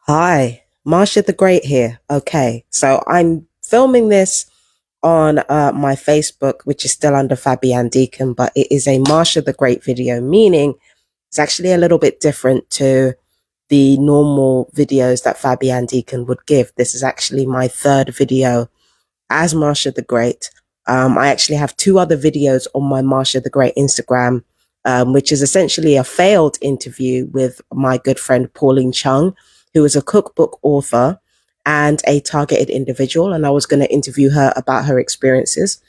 Hi, Marsha the Great here. Okay, so I'm filming this on my Facebook, which is still under Fabian Deacon, but it is a Marsha the Great video, meaning it's actually a little bit different to the normal videos that Fabian Deacon would give. This is actually my third video as Marsha the Great. I actually have two other videos on my Marsha the Great Instagram, which is essentially a failed interview with my good friend Pauline Chung, who is a cookbook author and a targeted individual. And I was going to interview her about her experiences.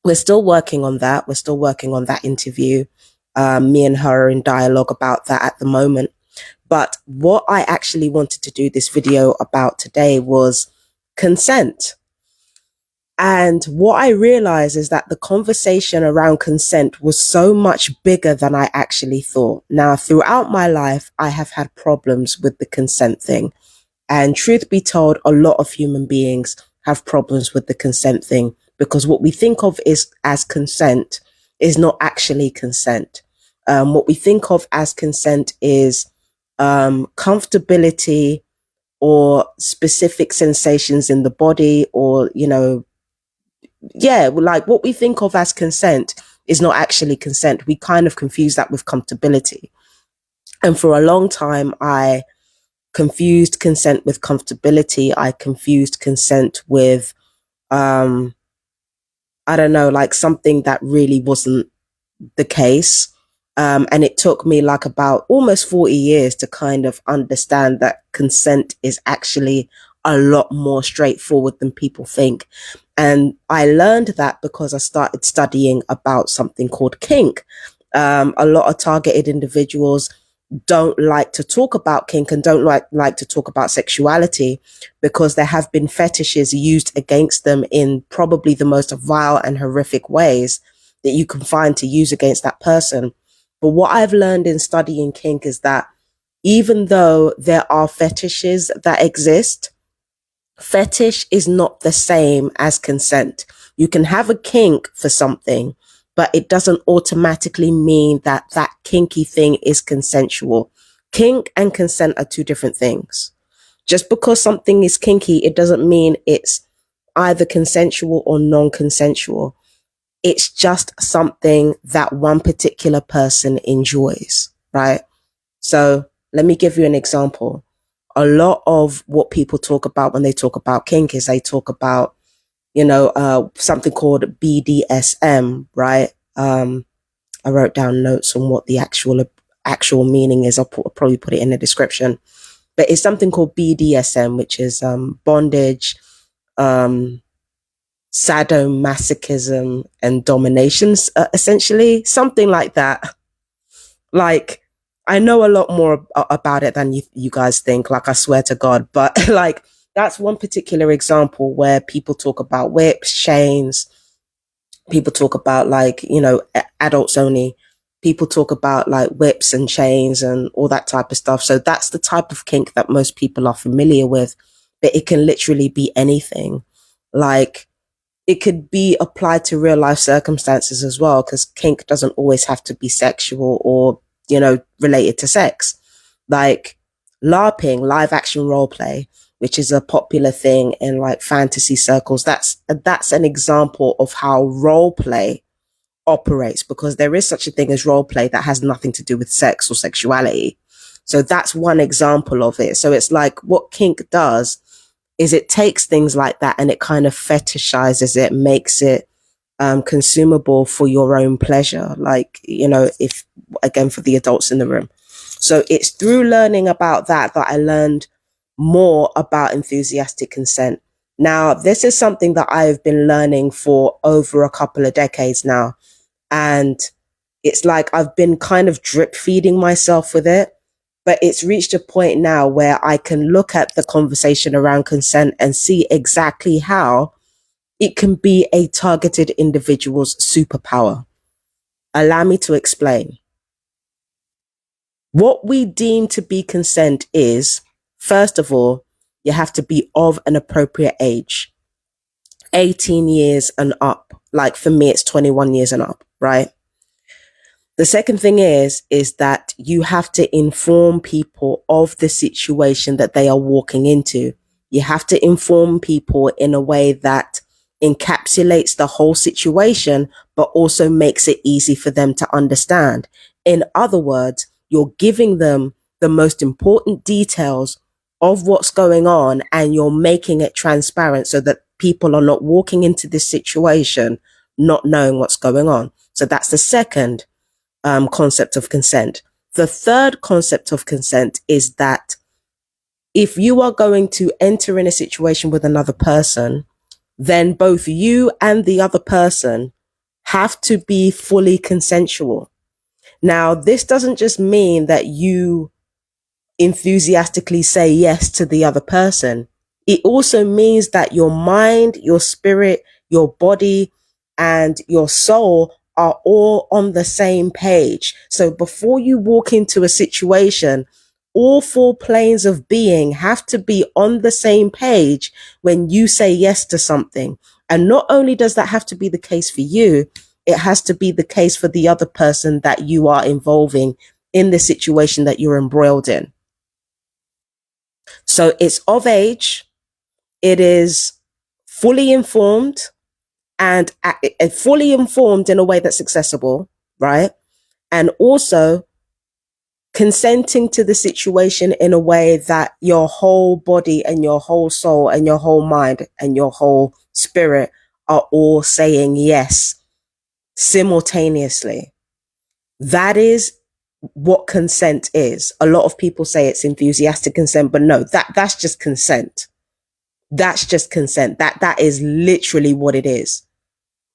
We're still working on that. We're still working on that interview. Me and her are in dialogue about that at the moment. But what I actually wanted to do this video about today was consent. And what I realized is that the conversation around consent was so much bigger than I actually thought. Now, throughout my life, I have had problems with the consent thing. And truth be told, a lot of human beings have problems with the consent thing because what we think of is as consent is not actually consent. What we think of as consent is comfortability or specific sensations in the body or, like what we think of as consent is not actually consent. We kind of confuse that with comfortability. And for a long time, I confused consent with comfortability. I confused consent with, I don't know, like something that really wasn't the case. And it took me like about almost 40 years to kind of understand that consent is actually a lot more straightforward than people think. And I learned that because I started studying about something called kink. A lot of targeted individuals don't like to talk about kink and don't like to talk about sexuality because there have been fetishes used against them in probably the most vile and horrific ways that you can find to use against that person. But what I've learned in studying kink is that even though there are fetishes that exist, fetish is not the same as consent. You can have a kink for something, but it doesn't automatically mean that that kinky thing is consensual. Kink and consent are two different things. Just because something is kinky, it doesn't mean it's either consensual or non-consensual. It's just something that one particular person enjoys, right? So let me give you an example. A lot of what people talk about when they talk about kink is they talk about, something called BDSM, right? I wrote down notes on what the actual meaning is. I'll probably put it in the description. But it's something called BDSM, which is bondage, sadomasochism, and dominations, essentially, something like that. Like, I know a lot more about it than you guys think, like, I swear to God. But like, that's one particular example where people talk about whips, chains. People talk about like, adults only. People talk about like whips and chains and all that type of stuff. So that's the type of kink that most people are familiar with. But it can literally be anything. Like, it could be applied to real life circumstances as well, because kink doesn't always have to be sexual or, related to sex. Like LARPing, live action role play, which is a popular thing in like fantasy circles. That's an example of how role play operates, because there is such a thing as role play that has nothing to do with sex or sexuality. So that's one example of it. So it's like what kink does is it takes things like that and it kind of fetishizes it, makes it consumable for your own pleasure. Like, if, again, for the adults in the room. So it's through learning about that I learned more about enthusiastic consent. Now, this is something that I've been learning for over a couple of decades now. And it's like I've been kind of drip feeding myself with it. But it's reached a point now where I can look at the conversation around consent and see exactly how it can be a targeted individual's superpower. Allow me to explain. What we deem to be consent is, first of all, you have to be of an appropriate age, 18 years and up. Like for me, it's 21 years and up, right? The second thing is that you have to inform people of the situation that they are walking into. You have to inform people in a way that encapsulates the whole situation, but also makes it easy for them to understand. In other words, you're giving them the most important details of what's going on, and you're making it transparent so that people are not walking into this situation not knowing what's going on. So that's the second concept of consent. The third concept of consent is that if you are going to enter in a situation with another person, then both you and the other person have to be fully consensual. Now, this doesn't just mean that you enthusiastically say yes to the other person. It also means that your mind, your spirit, your body, and your soul are all on the same page. So before you walk into a situation, all four planes of being have to be on the same page when you say yes to something. And not only does that have to be the case for you, it has to be the case for the other person that you are involving in the situation that you're embroiled in. So it's of age, it is fully informed, and fully informed in a way that's accessible, right? And also consenting to the situation in a way that your whole body and your whole soul and your whole mind and your whole spirit are all saying yes simultaneously. That is what consent is. A lot of people say it's enthusiastic consent, but no, that's just consent. That's just consent. That is literally what it is.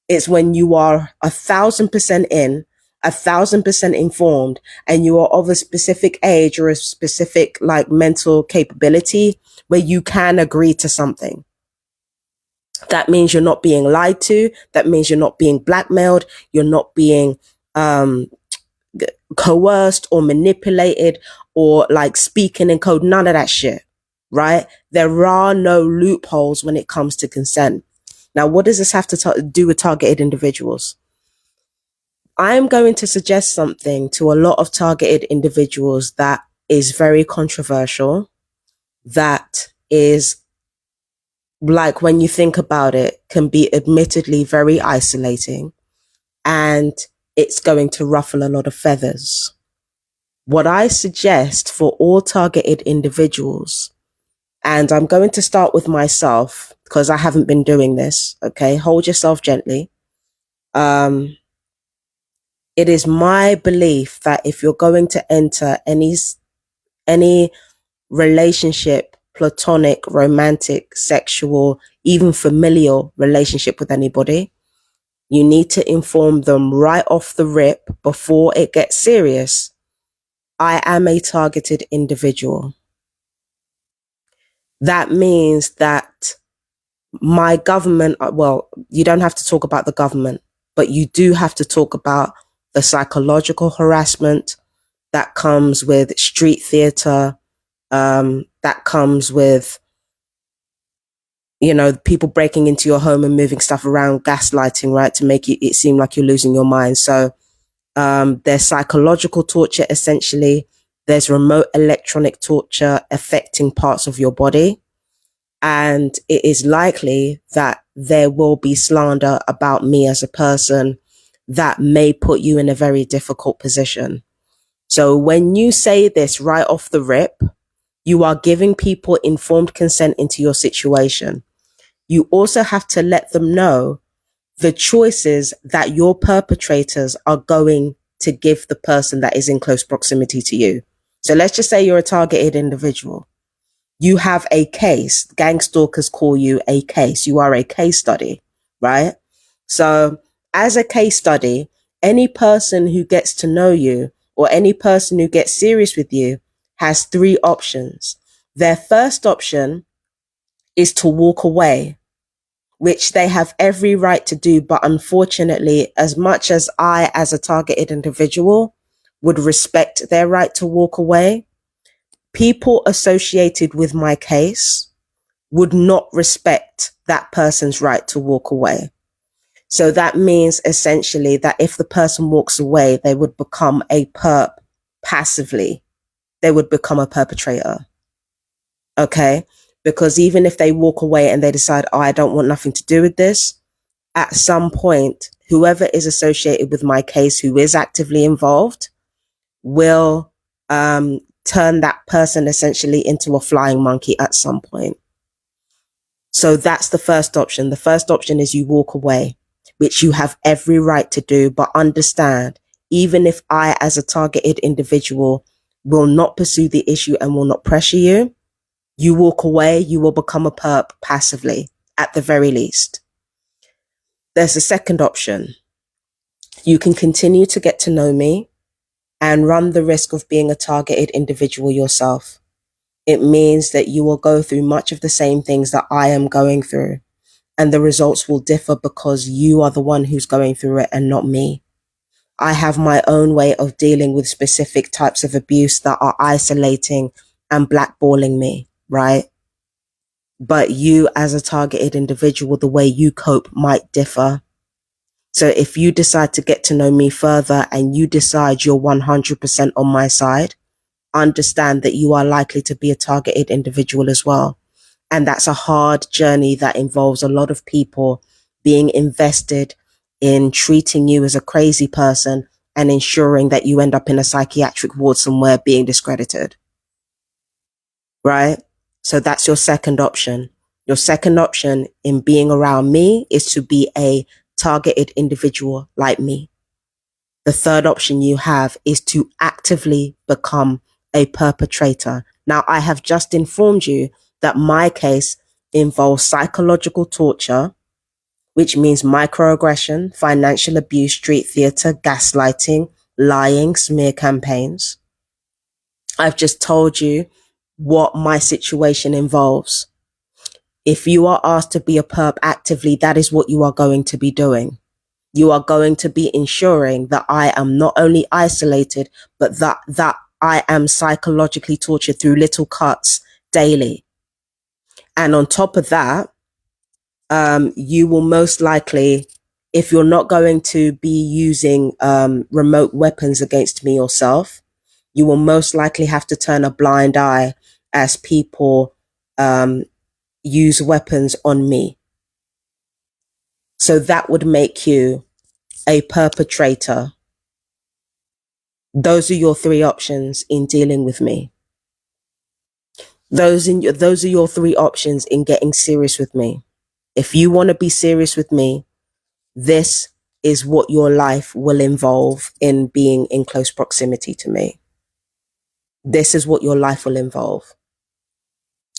It's when you are 1,000% in, 1,000% informed, and you are of a specific age or a specific like mental capability where you can agree to something. That means you're not being lied to. That means you're not being blackmailed. You're not being coerced or manipulated or like speaking in code. None of that shit, right? There are no loopholes when it comes to consent. Now, what does this have to do with targeted individuals? I'm going to suggest something to a lot of targeted individuals that is very controversial, that is, like, when you think about it, can be admittedly very isolating, and it's going to ruffle a lot of feathers. What I suggest for all targeted individuals, and I'm going to start with myself because I haven't been doing this, okay? Hold yourself gently. It is my belief that if you're going to enter any relationship, platonic, romantic, sexual, even familial relationship with anybody, you need to inform them right off the rip before it gets serious. I am a targeted individual. That means that my government, well, you don't have to talk about the government, but you do have to talk about the psychological harassment that comes with street theater, that comes with, you know, people breaking into your home and moving stuff around, gaslighting, right, to make it seem like you're losing your mind. So there's psychological torture, essentially. There's remote electronic torture affecting parts of your body. And it is likely that there will be slander about me as a person that may put you in a very difficult position. So when you say this right off the rip, you are giving people informed consent into your situation. You also have to let them know the choices that your perpetrators are going to give the person that is in close proximity to you. So let's just say you're a targeted individual. You have a case. Gang stalkers call you a case. You are a case study, right? So as a case study, any person who gets to know you or any person who gets serious with you has three options. Their first option is to walk away, which they have every right to do. But unfortunately, as much as I, as a targeted individual, would respect their right to walk away, people associated with my case would not respect that person's right to walk away. So that means essentially that if the person walks away, they would become a perp passively. They would become a perpetrator. Okay? Because even if they walk away and they decide, oh, I don't want nothing to do with this, at some point, whoever is associated with my case, who is actively involved, will turn that person essentially into a flying monkey at some point. So that's the first option. The first option is you walk away, which you have every right to do, but understand, even if I, as a targeted individual, will not pursue the issue and will not pressure you, you walk away, you will become a perp passively, at the very least. There's a second option. You can continue to get to know me and run the risk of being a targeted individual yourself. It means that you will go through much of the same things that I am going through, and the results will differ because you are the one who's going through it and not me. I have my own way of dealing with specific types of abuse that are isolating and blackballing me, right? But you, as a targeted individual, the way you cope might differ. So if you decide to get to know me further and you decide you're 100% on my side, understand that you are likely to be a targeted individual as well. And that's a hard journey that involves a lot of people being invested in treating you as a crazy person and ensuring that you end up in a psychiatric ward somewhere being discredited. Right? So that's your second option. Your second option in being around me is to be a targeted individual like me. The third option you have is to actively become a perpetrator. Now, I have just informed you that my case involves psychological torture, which means microaggression, financial abuse, street theater, gaslighting, lying, smear campaigns. I've just told you what my situation involves. If you are asked to be a perp actively, that is what you are going to be doing. You are going to be ensuring that I am not only isolated, but that I am psychologically tortured through little cuts daily. And on top of that, you will most likely, if you're not going to be using remote weapons against me yourself, you will most likely have to turn a blind eye as people use weapons on me. So that would make you a perpetrator. Those are your three options in dealing with me. Those are your three options in getting serious with me. If you want to be serious with me, this is what your life will involve in being in close proximity to me. This is what your life will involve.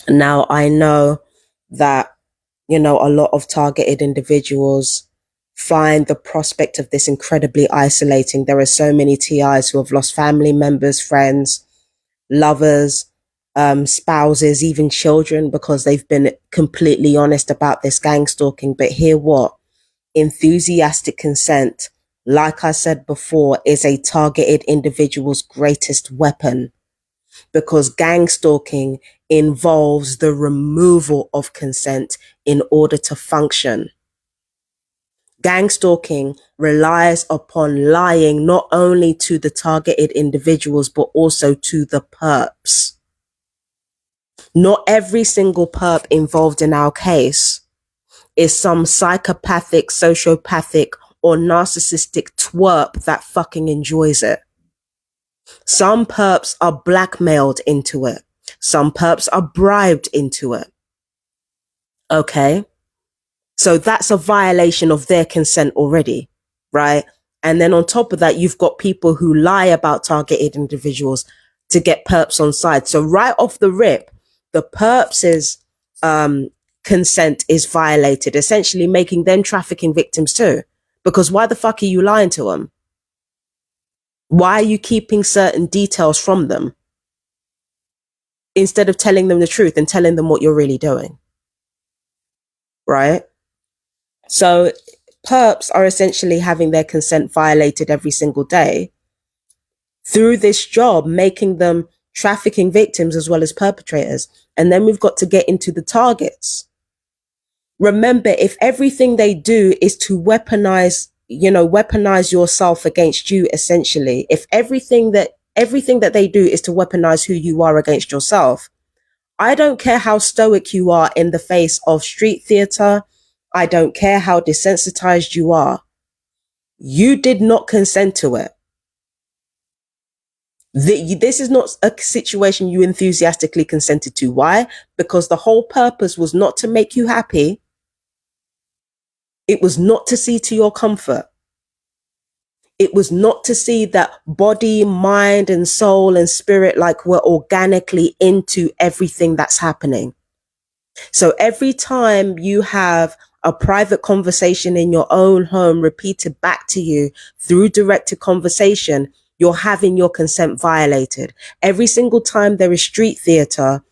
Now, I know that, a lot of targeted individuals find the prospect of this incredibly isolating. There are so many TIs who have lost family members, friends, lovers, spouses, even children, because they've been completely honest about this gang stalking. But hear what? Enthusiastic consent, like I said before, is a targeted individual's greatest weapon, because gang stalking involves the removal of consent in order to function. Gang stalking relies upon lying not only to the targeted individuals, but also to the perps. Not every single perp involved in our case is some psychopathic, sociopathic, or narcissistic twerp that fucking enjoys it. Some perps are blackmailed into it. Some perps are bribed into it. Okay? So that's a violation of their consent already, right? And then on top of that, you've got people who lie about targeted individuals to get perps on side. So right off the rip, the perps' consent is violated, essentially making them trafficking victims too. Because why the fuck are you lying to them? Why are you keeping certain details from them instead of telling them the truth and telling them what you're really doing? Right? So perps are essentially having their consent violated every single day through this job, making them trafficking victims as well as perpetrators. And then we've got to get into the targets. Remember, if everything they do is to weaponize yourself against you, essentially, if everything that they do is to weaponize who you are against yourself, I don't care how stoic you are in the face of street theater. I don't care how desensitized you are. You did not consent to it. This is not a situation you enthusiastically consented to. Why? Because the whole purpose was not to make you happy. It was not to see to your comfort. It was not to see that body, mind, and soul and spirit like were organically into everything that's happening. So every time you have a private conversation in your own home repeated back to you through directed conversation, you're having your consent violated. Every single time there is street theater,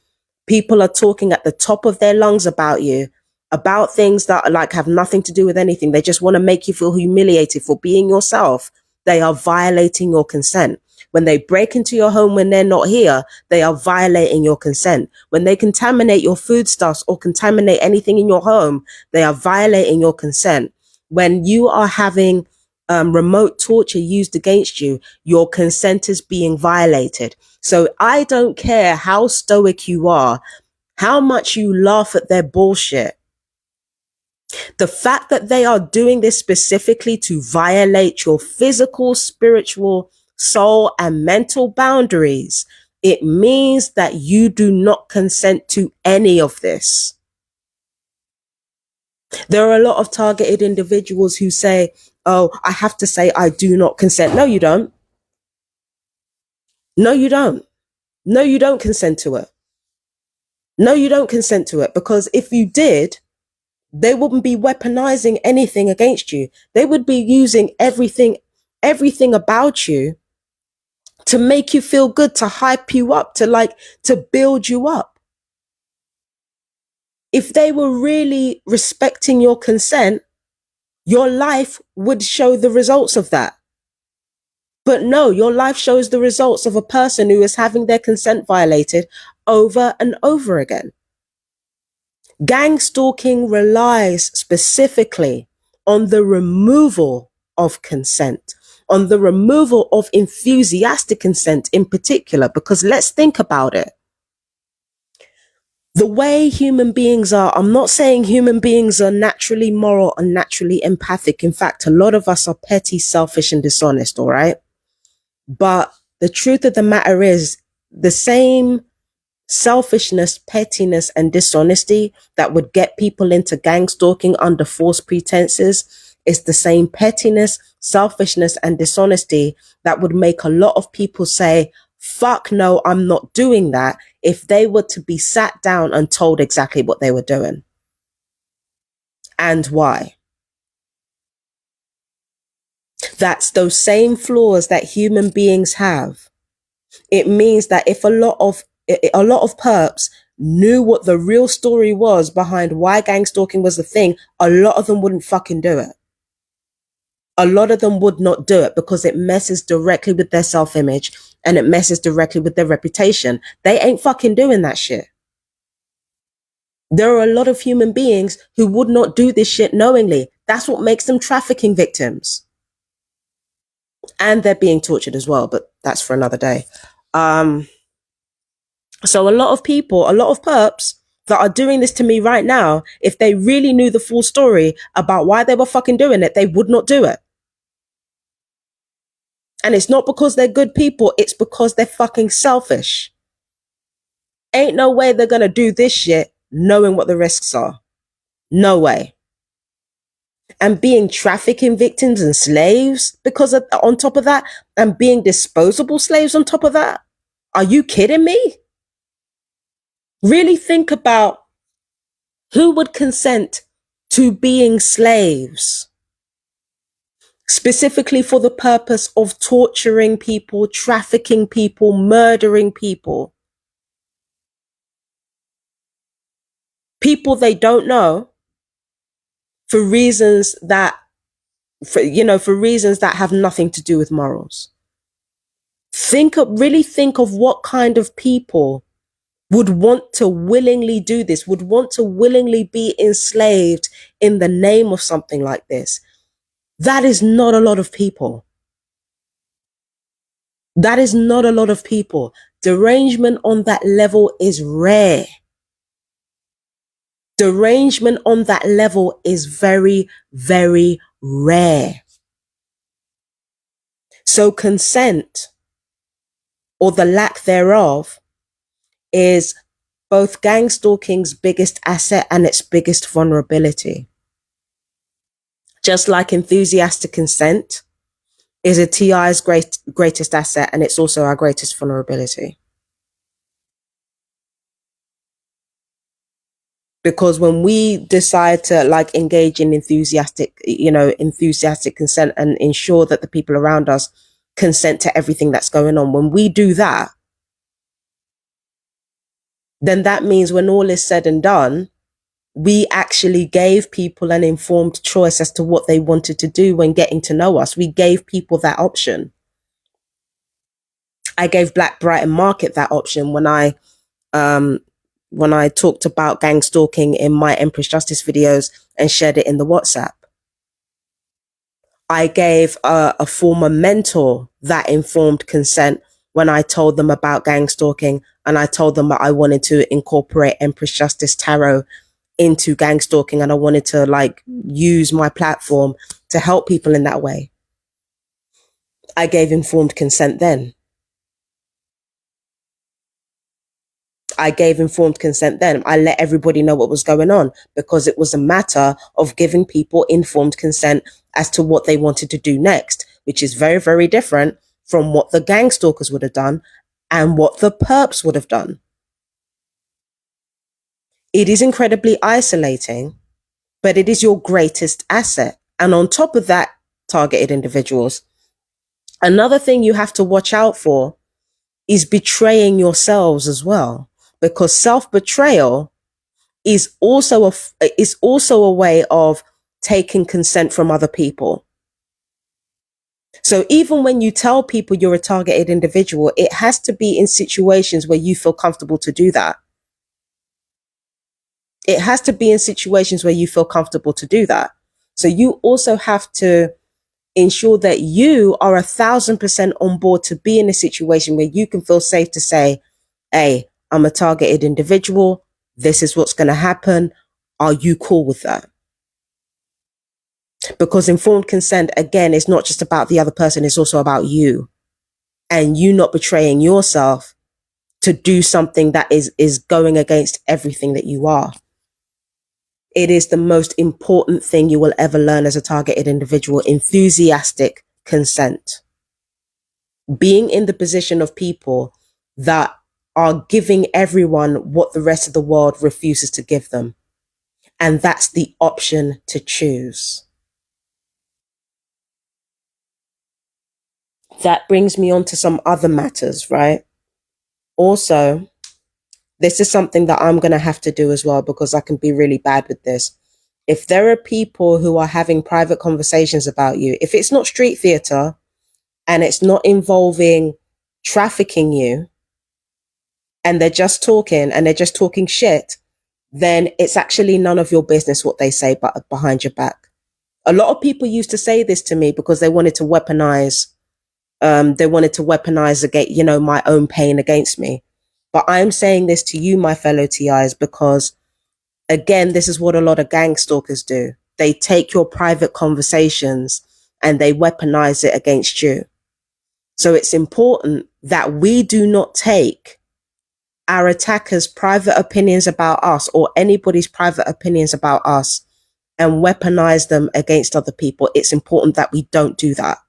people are talking at the top of their lungs about you, about things that like have nothing to do with anything. They just want to make you feel humiliated for being yourself. They are violating your consent. When they break into your home when they're not here, they are violating your consent. When they contaminate your foodstuffs or contaminate anything in your home, they are violating your consent. When you are having remote torture used against you, your consent is being violated. So I don't care how stoic you are, how much you laugh at their bullshit. The fact that they are doing this specifically to violate your physical, spiritual, soul, and mental boundaries, it means that you do not consent to any of this. There are a lot of targeted individuals who say, oh, I have to say I do not consent. No, you don't. No, you don't. No, you don't consent to it. No, you don't consent to it, because if you did, they wouldn't be weaponizing anything against you. They would be using everything about you to make you feel good, to hype you up, to build you up. If they were really respecting your consent, your life would show the results of that. But no, your life shows the results of a person who is having their consent violated over and over again. Gangstalking relies specifically on the removal of consent, on the removal of enthusiastic consent in particular, because let's think about it. The way human beings are, I'm not saying human beings are naturally moral and naturally empathic. In fact, a lot of us are petty, selfish, and dishonest, all right? But the truth of the matter is, the same selfishness, pettiness, and dishonesty that would get people into gang stalking under false pretenses is the same pettiness, selfishness, and dishonesty that would make a lot of people say, fuck no, I'm not doing that, if they were to be sat down and told exactly what they were doing and why. That's those same flaws that human beings have. It means that if a lot of perps knew what the real story was behind why gang stalking was the thing, a lot of them wouldn't fucking do it. A lot of them would not do it because it messes directly with their self-image and it messes directly with their reputation. They ain't fucking doing that shit. There are a lot of human beings who would not do this shit knowingly. That's what makes them trafficking victims. And they're being tortured as well, but that's for another day. So a lot of people, a lot of perps that are doing this to me right now, if they really knew the full story about why they were fucking doing it, they would not do it. And it's not because they're good people, it's because they're fucking selfish. Ain't no way they're gonna do this shit knowing what the risks are. No way. And being trafficking victims and slaves because of, on top of that, and being disposable slaves on top of that. Are you kidding me? Really think about who would consent to being slaves, specifically for the purpose of torturing people, trafficking people, murdering people. People they don't know for reasons that, for reasons that have nothing to do with morals. Really think of what kind of people would want to willingly do this, would want to willingly be enslaved in the name of something like this. That is not a lot of people. That is not a lot of people. Derangement on that level is rare. Derangement on that level is very, very rare. So consent, or the lack thereof, is both gangstalking's biggest asset and its biggest vulnerability. Just like enthusiastic consent is a TI's greatest asset, and it's also our greatest vulnerability. Because when we decide to like engage in enthusiastic consent and ensure that the people around us consent to everything that's going on, when we do that, then that means when all is said and done, we actually gave people an informed choice as to what they wanted to do when getting to know us. We gave people that option. I gave Black Brighton Market that option when I talked about gang stalking in my Empress Justice videos and shared it in the WhatsApp. I gave a former mentor that informed consent when I told them about gang stalking, and I told them that I wanted to incorporate Empress Justice Tarot into gang stalking, and I wanted to like use my platform to help people in that way. I gave informed consent then. I gave informed consent then. I let everybody know what was going on because it was a matter of giving people informed consent as to what they wanted to do next, which is very, very different from what the gang stalkers would have done and what the perps would have done. It is incredibly isolating, but it is your greatest asset. And on top of that, targeted individuals, another thing you have to watch out for is betraying yourselves as well, because self-betrayal is also a way of taking consent from other people. So even when you tell people you're a targeted individual, it has to be in situations where you feel comfortable to do that. It has to be in situations where you feel comfortable to do that. So you also have to ensure that you are 1,000% on board to be in a situation where you can feel safe to say, hey, I'm a targeted individual. This is what's going to happen. Are you cool with that? Because informed consent, again, is not just about the other person. It's also about you and you not betraying yourself to do something that is going against everything that you are. It is the most important thing you will ever learn as a targeted individual: enthusiastic consent. Being in the position of people that are giving everyone what the rest of the world refuses to give them. And that's the option to choose. That brings me on to some other matters, right? Also, this is something that I'm going to have to do as well, because I can be really bad with this. If there are people who are having private conversations about you, if it's not street theater and it's not involving trafficking you, and they're just talking shit, then it's actually none of your business what they say but behind your back. A lot of people used to say this to me because they wanted to weaponize against, my own pain against me. But I'm saying this to you, my fellow TIs, because again, this is what a lot of gang stalkers do. They take your private conversations and they weaponize it against you. So it's important that we do not take our attackers' private opinions about us, or anybody's private opinions about us, and weaponize them against other people. It's important that we don't do that.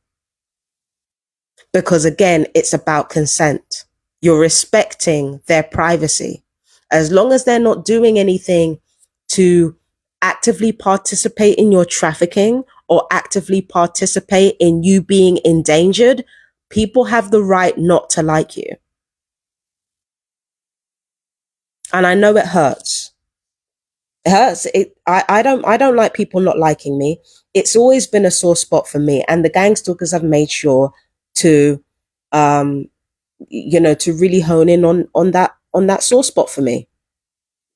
Because again, it's about consent. You're respecting their privacy. As long as they're not doing anything to actively participate in your trafficking or actively participate in you being endangered, people have the right not to like you. And I know it hurts. It hurts. I don't like people not liking me. It's always been a sore spot for me. And the gang stalkers have made sure to, to really hone in on sore spot for me.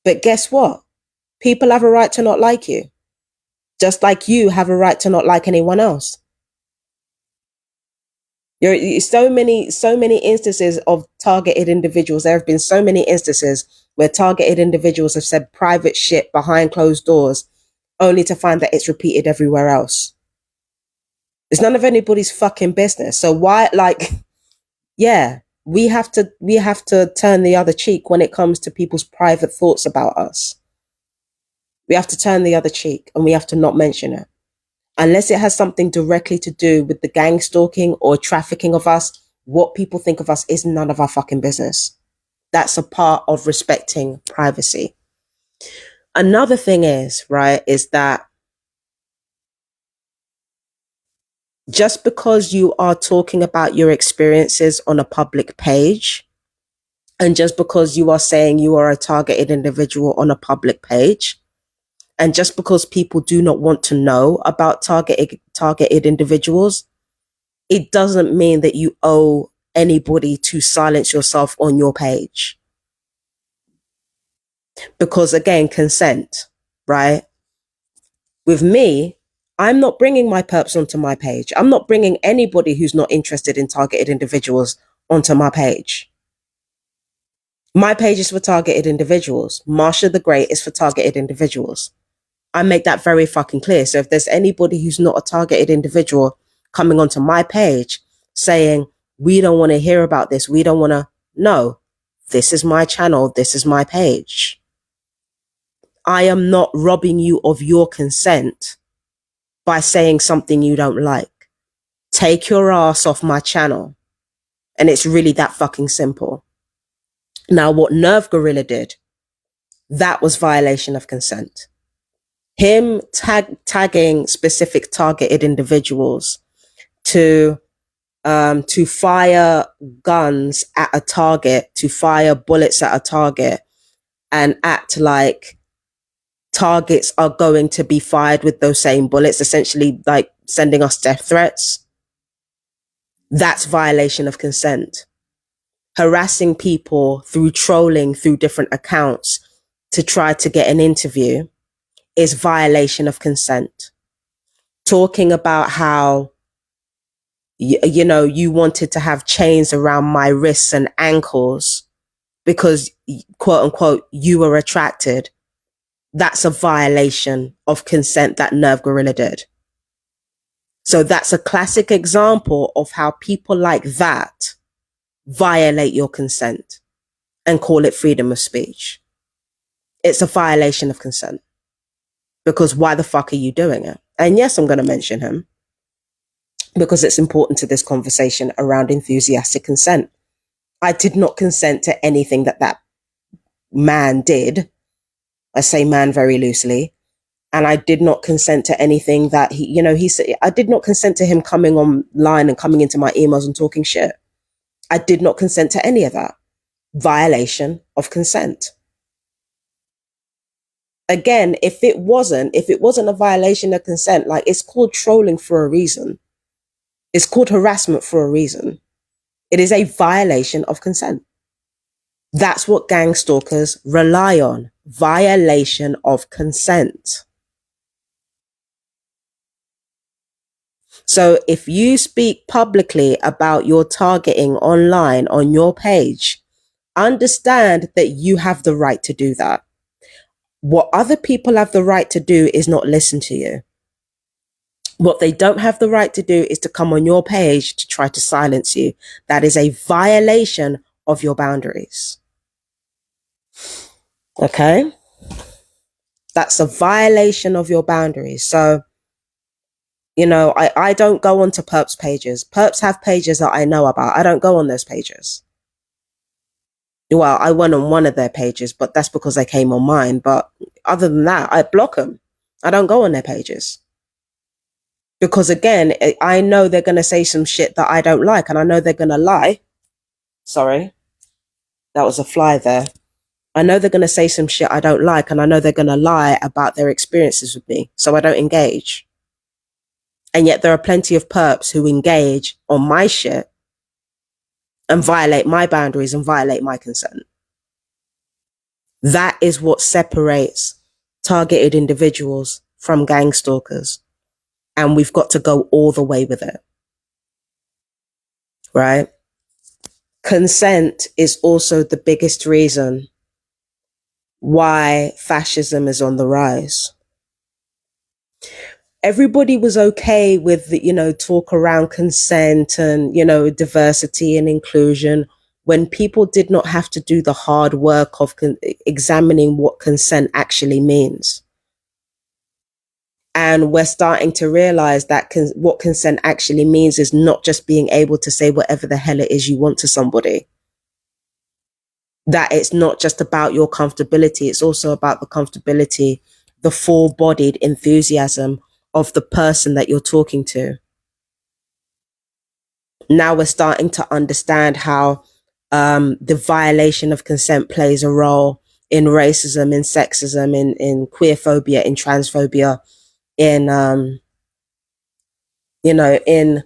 But guess what? People have a right to not like you. Just like you have a right to not like anyone else. So many instances of targeted individuals. There have been so many instances where targeted individuals have said private shit behind closed doors, only to find that it's repeated everywhere else. It's none of anybody's fucking business. So why, like, yeah, we have to turn the other cheek when it comes to people's private thoughts about us. We have to turn the other cheek, and we have to not mention it. Unless it has something directly to do with the gang stalking or trafficking of us, what people think of us is none of our fucking business. That's a part of respecting privacy. Another thing is, right, is that just because you are talking about your experiences on a public page, and just because you are saying you are a targeted individual on a public page, and just because people do not want to know about targeted individuals, it doesn't mean that you owe anybody to silence yourself on your page. Because again, consent, right? With me, I'm not bringing my perps onto my page. I'm not bringing anybody who's not interested in targeted individuals onto my page. My page is for targeted individuals. Marsha the Great is for targeted individuals. I make that very fucking clear. So if there's anybody who's not a targeted individual coming onto my page saying, we don't want to hear about this, we don't want to know, this is my channel, this is my page. I am not robbing you of your consent by saying something you don't like. Take your ass off my channel. And it's really that fucking simple. Now, what NirvGorilla did, that was violation of consent. Him tagging specific targeted individuals to fire guns at a target, to fire bullets at a target, and act like targets are going to be fired with those same bullets, essentially like sending us death threats. That's violation of consent. Harassing people through trolling through different accounts to try to get an interview is violation of consent. Talking about how, you know, you wanted to have chains around my wrists and ankles because, quote unquote, you were attracted. That's a violation of consent that NirvGorilla did. So that's a classic example of how people like that violate your consent and call it freedom of speech. It's a violation of consent. Because why the fuck are you doing it? And yes, I'm going to mention him because it's important to this conversation around enthusiastic consent. I did not consent to anything that man did. I say man very loosely. And I did not consent to anything that I did not consent to him coming online and coming into my emails and talking shit. I did not consent to any of that. Violation of consent. Again, if it wasn't a violation of consent, like, it's called trolling for a reason. It's called harassment for a reason. It is a violation of consent. That's what gang stalkers rely on. Violation of consent. So if you speak publicly about your targeting online on your page, understand that you have the right to do that. What other people have the right to do is not listen to you. What they don't have the right to do is to come on your page to try to silence you. That is a violation of your boundaries. Okay? That's a violation of your boundaries. So, you know, I don't go onto Perps pages. Perps have pages that I know about. I don't go on those pages. Well, I went on one of their pages, but that's because they came on mine. But other than that, I block them. I don't go on their pages. Because again, I know they're going to say some shit that I don't like, and I know they're going to lie. Sorry. That was a fly there. I know they're going to say some shit I don't like, and I know they're going to lie about their experiences with me. So I don't engage. And yet there are plenty of perps who engage on my shit and violate my boundaries and violate my consent. That is what separates targeted individuals from gang stalkers. And we've got to go all the way with it. Right? Consent is also the biggest reason why fascism is on the rise. Everybody was okay with the, talk around consent and, diversity and inclusion when people did not have to do the hard work of examining what consent actually means. And we're starting to realize that what consent actually means is not just being able to say whatever the hell it is you want to somebody. That it's not just about your comfortability. It's also about the comfortability, the full-bodied enthusiasm of the person that you're talking to. Now we're starting to understand how the violation of consent plays a role in racism, in sexism, in queerphobia, in transphobia, in in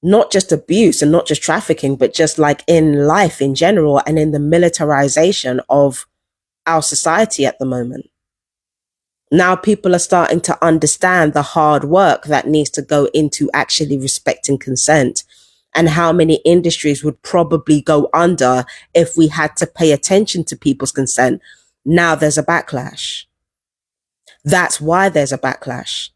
not just abuse and not just trafficking, but just like in life in general and in the militarization of our society at the moment. Now people are starting to understand the hard work that needs to go into actually respecting consent, and how many industries would probably go under if we had to pay attention to people's consent. Now there's a backlash. That's why there's a backlash.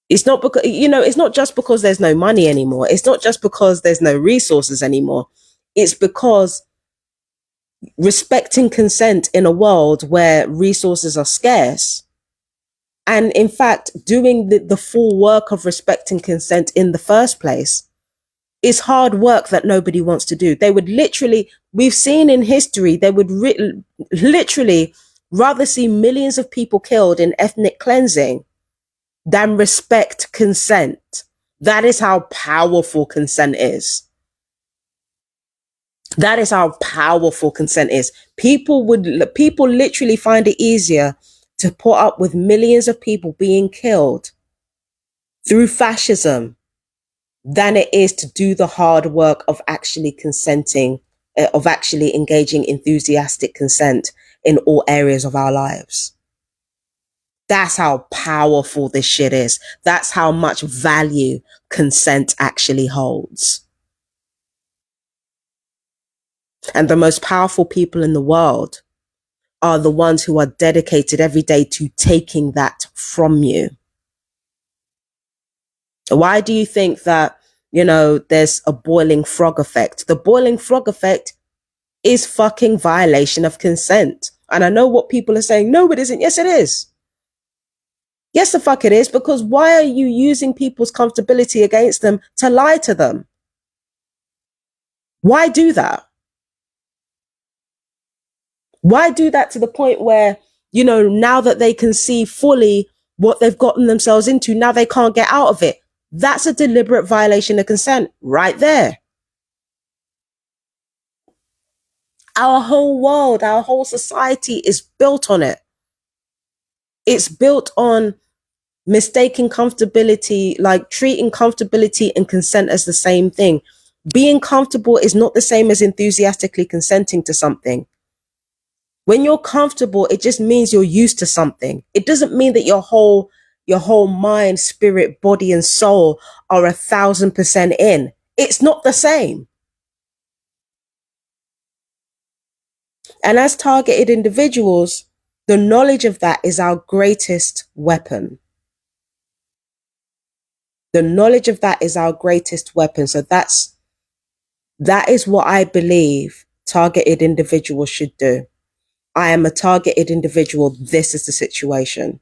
It's not because, it's not just because there's no money anymore. It's not just because there's no resources anymore. It's because respecting consent in a world where resources are scarce, and in fact, doing the full work of respecting consent in the first place is hard work that nobody wants to do. They would literally, we've seen in history, they would literally rather see millions of people killed in ethnic cleansing than respect consent. That is how powerful consent is. That is how powerful consent is. People literally find it easier to put up with millions of people being killed through fascism than it is to do the hard work of actually consenting, of actually engaging enthusiastic consent in all areas of our lives. That's how powerful this shit is. That's how much value consent actually holds. And the most powerful people in the world are the ones who are dedicated every day to taking that from you. Why do you think that, there's a boiling frog effect? The boiling frog effect is fucking violation of consent. And I know what people are saying. No, it isn't. Yes, it is. Yes, the fuck it is, because why are you using people's comfortability against them to lie to them? Why do that? Why do that to the point where, now that they can see fully what they've gotten themselves into, now they can't get out of it? That's a deliberate violation of consent right there. Our whole world, our whole society is built on it. It's built on mistaking comfortability, like treating comfortability and consent as the same thing. Being comfortable is not the same as enthusiastically consenting to something. When you're comfortable, it just means you're used to something. It doesn't mean that your whole mind, spirit, body, and soul are 1,000% in. It's not the same. And as targeted individuals, the knowledge of that is our greatest weapon. The knowledge of that is our greatest weapon. So that is what I believe targeted individuals should do. I am a targeted individual. This is the situation.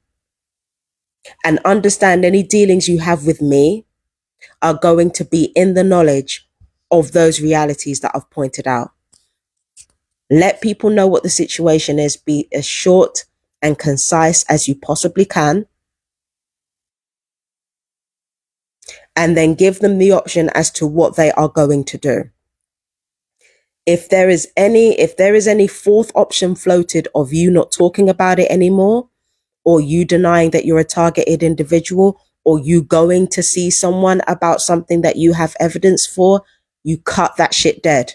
And understand any dealings you have with me are going to be in the knowledge of those realities that I've pointed out. Let people know what the situation is. Be as short and concise as you possibly can. And then give them the option as to what they are going to do. If there is any fourth option floated of you not talking about it anymore, or you denying that you're a targeted individual, or you going to see someone about something that you have evidence for, you cut that shit dead.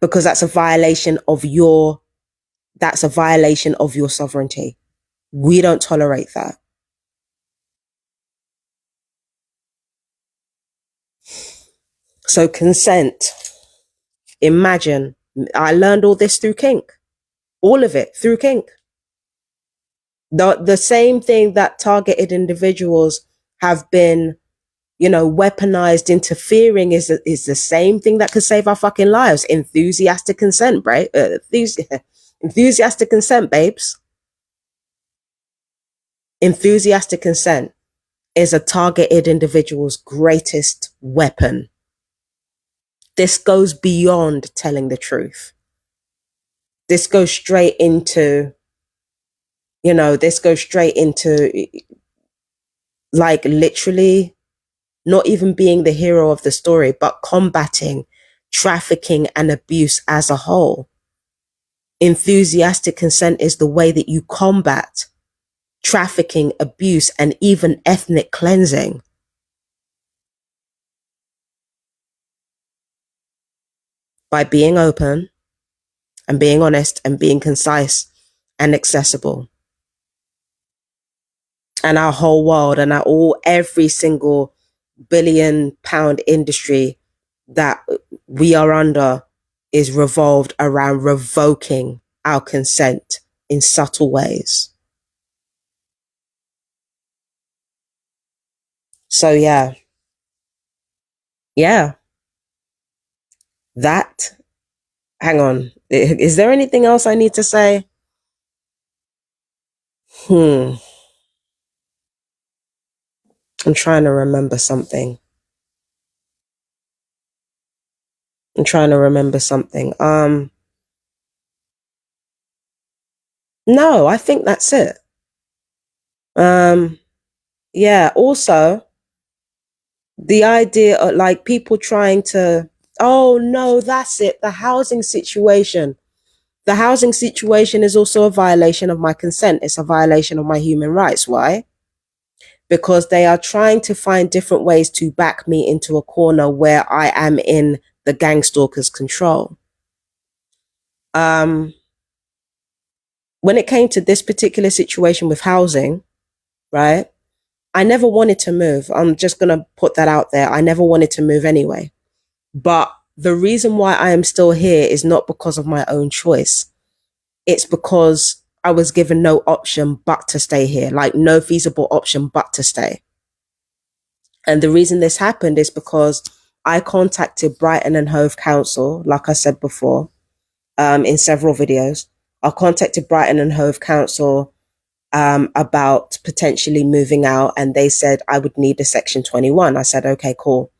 Because that's a violation of your that's a violation of your sovereignty. We don't tolerate that. So consent. Imagine, I learned all this through Kink. All of it through Kink. The same thing that targeted individuals have been, weaponized interfering is the same thing that could save our fucking lives. Enthusiastic consent, right? Enthusiastic consent, babes. Enthusiastic consent is a targeted individual's greatest weapon. This goes beyond telling the truth. This goes straight into, like literally not even being the hero of the story, but combating trafficking and abuse as a whole. Enthusiastic consent is the way that you combat trafficking, abuse, and even ethnic cleansing. By being open and being honest and being concise and accessible. And our whole world and every single billion-pound industry that we are under is revolved around revoking our consent in subtle ways. So yeah. That, hang on. Is there anything else I need to say? I'm trying to remember something. No, I think that's it. Yeah, also the idea of like people trying to, oh no, that's it. The housing situation is also a violation of my consent. It's a violation of my human rights. Why? Because they are trying to find different ways to back me into a corner where I am in the gangstalker's control. When it came to this particular situation with housing, right? I never wanted to move. I'm just going to put that out there. I never wanted to move anyway. But the reason why I am still here is not because of my own choice. It's because I was given no option but to stay here, like no feasible option but to stay. And the reason this happened is because I contacted Brighton and Hove Council, like I said before, in several videos. I contacted Brighton and Hove Council about potentially moving out, and they said I would need a Section 21. I said, okay, cool.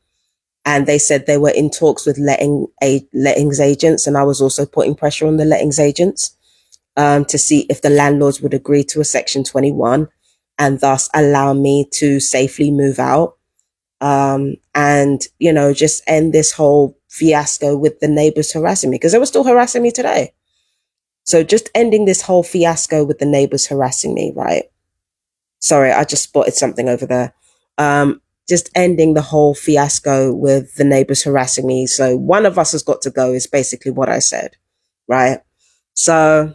And they said they were in talks with lettings agents, and I was also putting pressure on the lettings agents to see if the landlords would agree to a Section 21 and thus allow me to safely move out. And, just end this whole fiasco with the neighbors harassing me, because they were still harassing me today. So just ending this whole fiasco with the neighbors harassing me, right? Sorry, I just spotted something over there. Just ending the whole fiasco with the neighbors harassing me. So one of us has got to go is basically what I said, right? So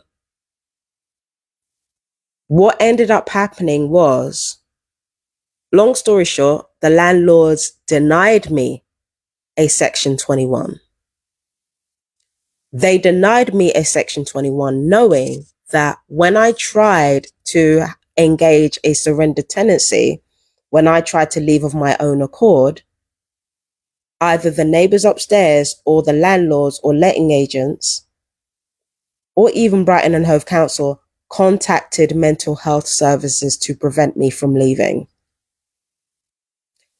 what ended up happening was, long story short, the landlords denied me a Section 21. They denied me a Section 21 knowing that when I tried to engage a surrender tenancy, when I tried to leave of my own accord, either the neighbors upstairs or the landlords or letting agents, or even Brighton and Hove Council, contacted mental health services to prevent me from leaving.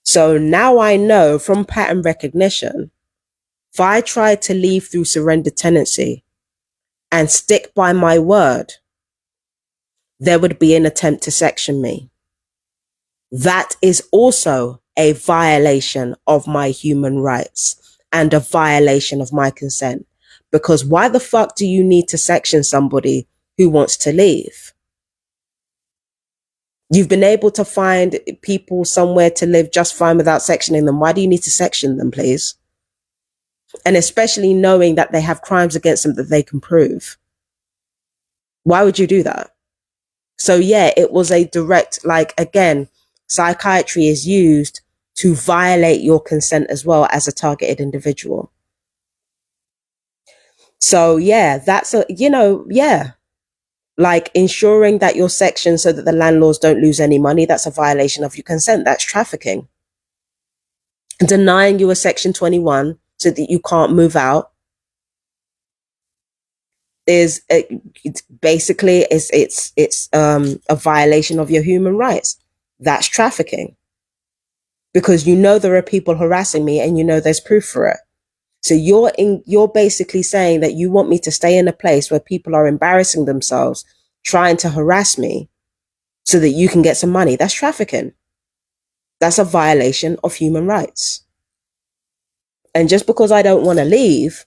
So now I know from pattern recognition, if I try to leave through surrender tenancy and stick by my word, there would be an attempt to section me. That is also a violation of my human rights and a violation of my consent. Because why the fuck do you need to section somebody who wants to leave? You've been able to find people somewhere to live just fine without sectioning them. Why do you need to section them, please? And especially knowing that they have crimes against them that they can prove. Why would you do that? So yeah, it was a direct, like, again, psychiatry is used to violate your consent as well as a targeted individual. So yeah, that's a, yeah, like ensuring that your section so that the landlords don't lose any money, that's a violation of your consent. That's trafficking. Denying you a section 21 so that you can't move out is basically it's a violation of your human rights. That's trafficking, because there are people harassing me and there's proof for it. So you're basically saying that you want me to stay in a place where people are embarrassing themselves trying to harass me so that you can get some money. That's trafficking. That's a violation of human rights. And just because I don't want to leave,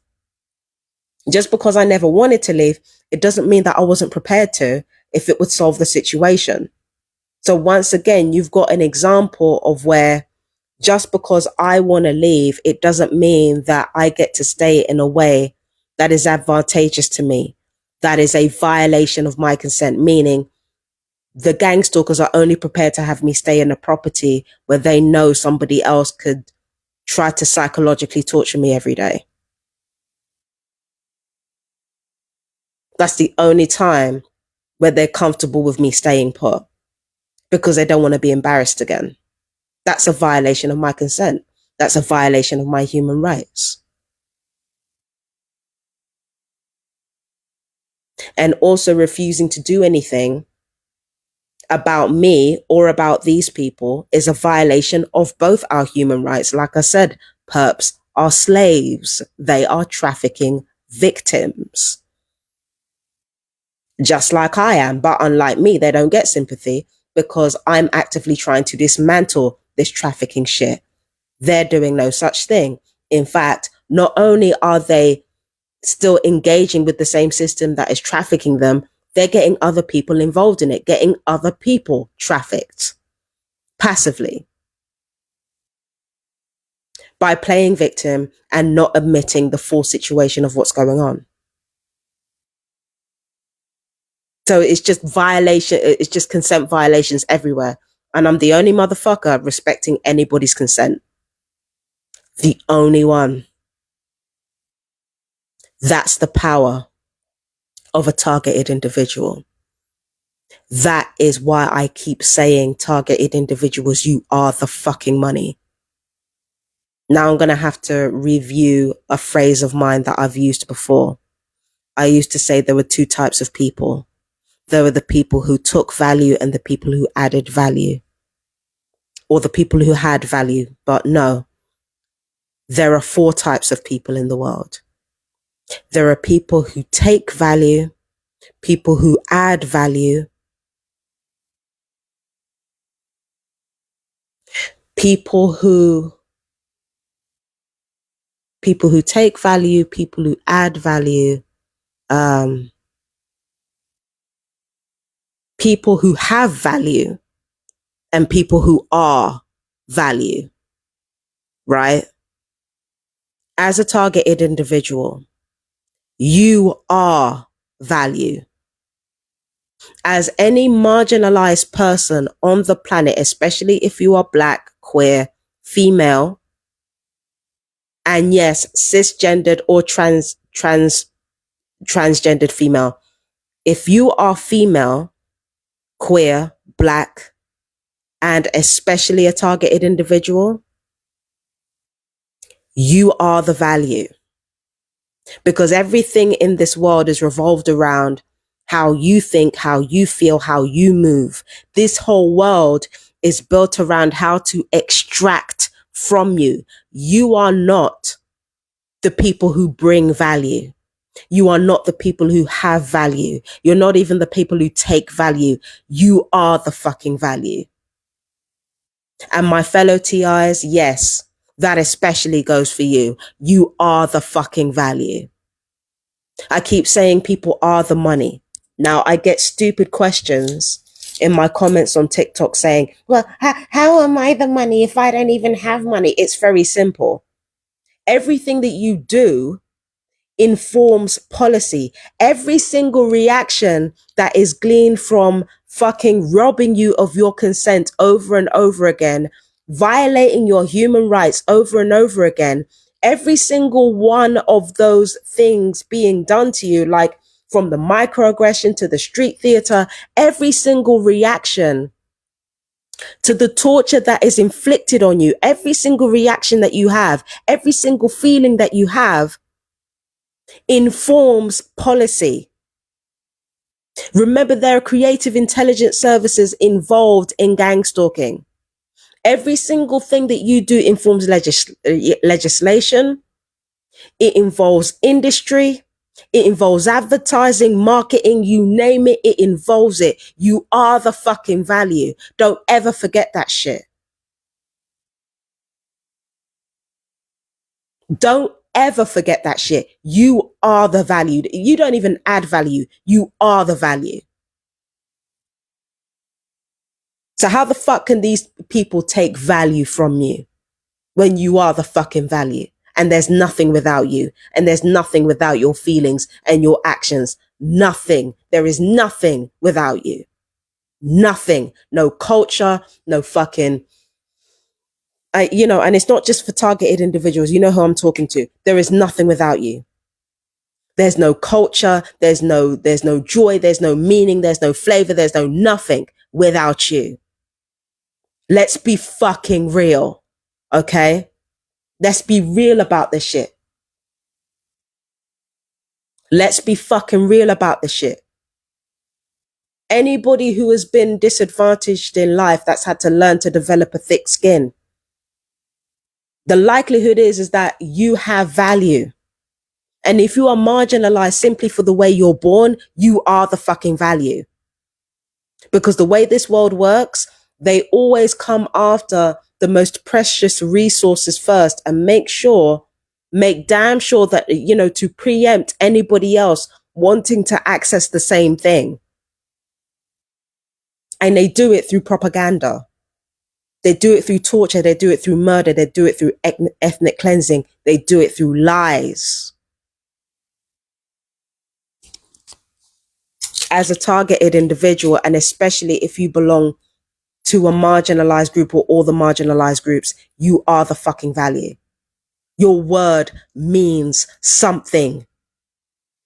just because I never wanted to leave, it doesn't mean that I wasn't prepared to if it would solve the situation. So once again, you've got an example of where just because I want to leave, it doesn't mean that I get to stay in a way that is advantageous to me. That is a violation of my consent, meaning the gang stalkers are only prepared to have me stay in a property where they know somebody else could try to psychologically torture me every day. That's the only time where they're comfortable with me staying put, because they don't want to be embarrassed again. That's a violation of my consent. That's a violation of my human rights. And also refusing to do anything about me or about these people is a violation of both our human rights. Like I said, perps are slaves. They are trafficking victims. Just like I am, but unlike me, they don't get sympathy because I'm actively trying to dismantle this trafficking shit. They're doing no such thing. In fact, not only are they still engaging with the same system that is trafficking them, they're getting other people involved in it, getting other people trafficked passively by playing victim and not admitting the full situation of what's going on. So it's just violation. It's just consent violations everywhere. And I'm the only motherfucker respecting anybody's consent. The only one. That's the power of a targeted individual. That is why I keep saying, targeted individuals, you are the fucking money. Now I'm going to have to review a phrase of mine that I've used before. I used to say there were two types of people. There were the people who took value and the people who added value. Or the people who had value. But no, there are four types of people in the world. There are people who take value, people who add value, people who take value, people who add value, people who have value, and people who are value, right? As a targeted individual, you are value. As any marginalized person on the planet, especially if you are Black, queer, female, and yes, cisgendered or transgendered female. If you are female, queer, Black, and especially a targeted individual, you are the value. Because everything in this world is revolved around how you think, how you feel, how you move. This whole world is built around how to extract from you. You are not the people who bring value. You are not the people who have value. You're not even the people who take value. You are the fucking value. And my fellow TIs, yes, that especially goes for you. You are the fucking value. I keep saying people are the money. Now I get stupid questions in my comments on TikTok saying, well, how am I the money if I don't even have money? It's very simple. Everything that you do informs policy. Every single reaction that is gleaned from fucking robbing you of your consent over and over again, violating your human rights over and over again, every single one of those things being done to you, like from the microaggression to the street theater, every single reaction to the torture that is inflicted on you, every single reaction that you have, every single feeling that you have informs policy. Remember, there are creative intelligence services involved in gangstalking. Every single thing that you do informs legislation. It involves industry. It involves advertising, marketing, you name it, it involves it. You are the fucking value. Don't ever forget that shit. Don't ever forget that shit. You are the value. You don't even add value. You are the value. So how the fuck can these people take value from you when you are the fucking value? And there's nothing without you. And there's nothing without your feelings and your actions. Nothing. There is nothing without you. Nothing. No culture, no fucking, and it's not just for targeted individuals. You know who I'm talking to. There is nothing without you. There's no culture. There's no joy. There's no meaning. There's no flavor. There's no nothing without you. Let's be fucking real. Okay? Let's be real about this shit. Let's be fucking real about this shit. Anybody who has been disadvantaged in life that's had to learn to develop a thick skin, the likelihood is that you have value. And if you are marginalized simply for the way you're born, you are the fucking value. Because the way this world works, they always come after the most precious resources first and make damn sure that, to preempt anybody else wanting to access the same thing. And they do it through propaganda. They do it through torture. They do it through murder. They do it through ethnic cleansing. They do it through lies. As a targeted individual, and especially if you belong to a marginalized group or all the marginalized groups, you are the fucking value. Your word means something.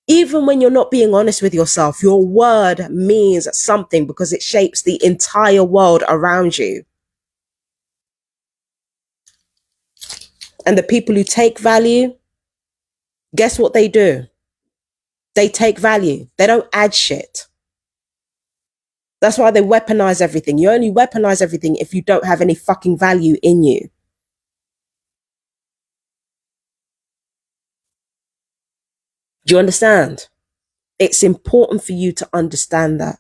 Even when you're not being honest with yourself, your word means something because it shapes the entire world around you. And the people who take value, guess what they do? They take value. They don't add shit. That's why they weaponize everything. You only weaponize everything if you don't have any fucking value in you. Do you understand? It's important for you to understand that.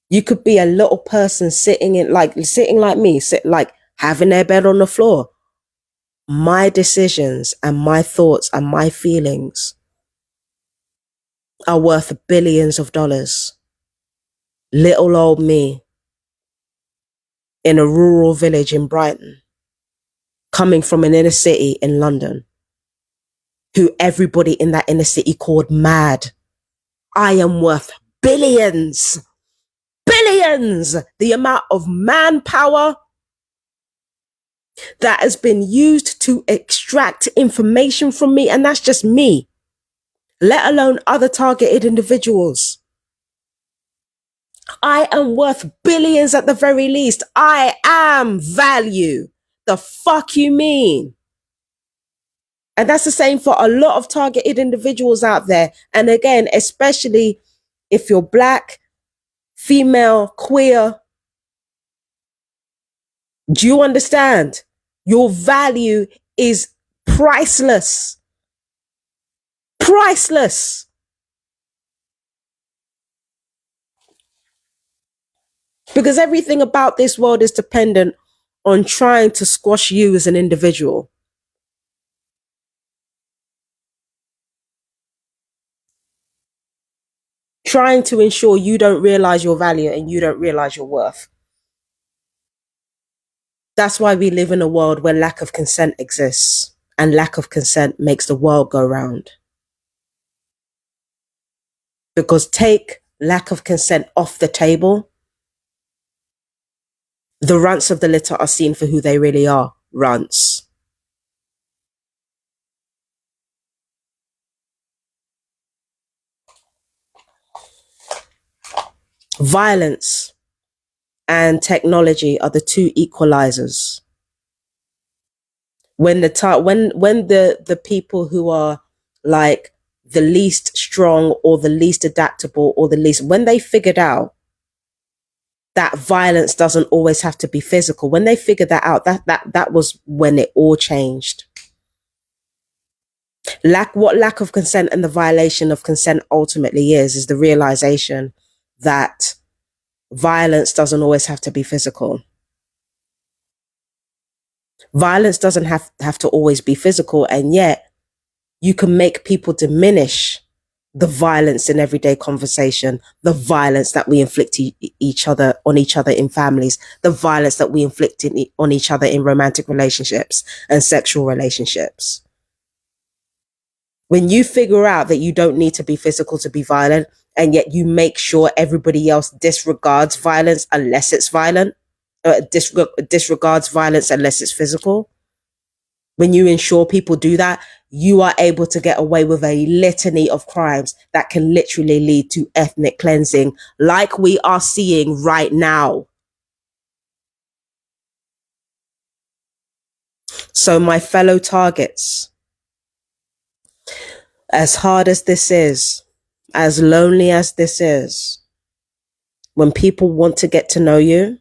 You could be a little person sitting like me, like having their bed on the floor. My decisions and my thoughts and my feelings are worth billions of dollars. Little old me in a rural village in Brighton, coming from an inner city in London, who everybody in that inner city called mad. I am worth billions. Billions. The amount of manpower that has been used to extract information from me, and that's just me, let alone other targeted individuals. I am worth billions at the very least. I am value. The fuck you mean? And that's the same for a lot of targeted individuals out there. And again, especially if you're black, female, queer. Do you understand? Your value is priceless. Priceless. Because everything about this world is dependent on trying to squash you as an individual. Trying to ensure you don't realize your value and you don't realize your worth. That's why we live in a world where lack of consent exists, and lack of consent makes the world go round. Because take lack of consent off the table, the runts of the litter are seen for who they really are, runts. Violence and technology are the two equalizers. When the people who are like the least strong or the least adaptable or the least, when they figured out that violence doesn't always have to be physical, when they figured that out, that was when it all changed. What lack of consent and the violation of consent ultimately is the realization that violence doesn't always have to be physical. Violence doesn't have to always be physical, and yet you can make people diminish the violence in everyday conversation, the violence that we inflict on each other in families, the violence that we inflict on each other in romantic relationships and sexual relationships. When you figure out that you don't need to be physical to be violent, and yet you make sure everybody else disregards violence unless it's violent, disregards violence unless it's physical. When you ensure people do that, you are able to get away with a litany of crimes that can literally lead to ethnic cleansing, like we are seeing right now. So my fellow targets, as hard as this is, as lonely as this is, when people want to get to know you,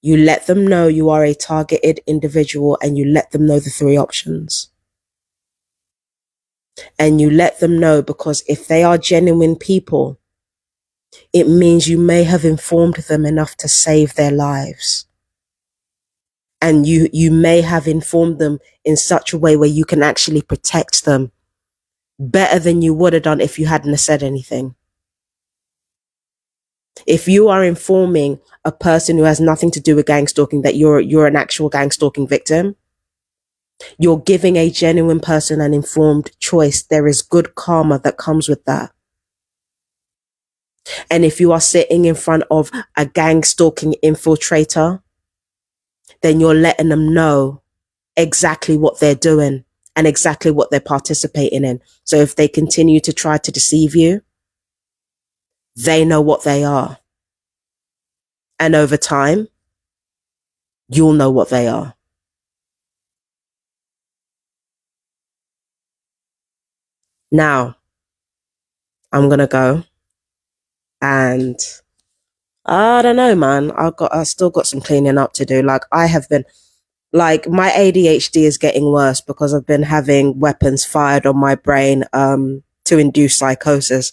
you let them know you are a targeted individual, and you let them know the three options. And you let them know, because if they are genuine people, it means you may have informed them enough to save their lives. And you may have informed them in such a way where you can actually protect them better than you would have done if you hadn't said anything. If you are informing a person who has nothing to do with gang stalking that you're an actual gang stalking victim, you're giving a genuine person an informed choice. There is good karma that comes with that. And if you are sitting in front of a gang stalking infiltrator, then you're letting them know exactly what they're doing and exactly what they're participating in. So if they continue to try to deceive you, they know what they are. And over time, you'll know what they are. Now, I'm going to go, and I don't know, man. I still got some cleaning up to do. Like, I have been, like, my ADHD is getting worse because I've been having weapons fired on my brain to induce psychosis.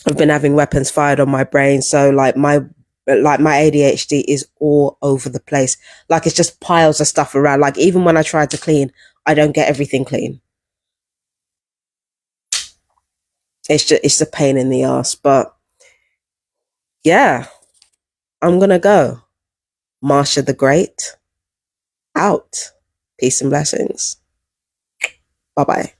I've been having weapons fired on my brain, so like my ADHD is all over the place. Like, it's just piles of stuff around. Like, even when I try to clean, I don't get everything clean. It's a pain in the ass, but yeah, I'm gonna go. Marsha the Great, out. Peace and blessings. Bye-bye.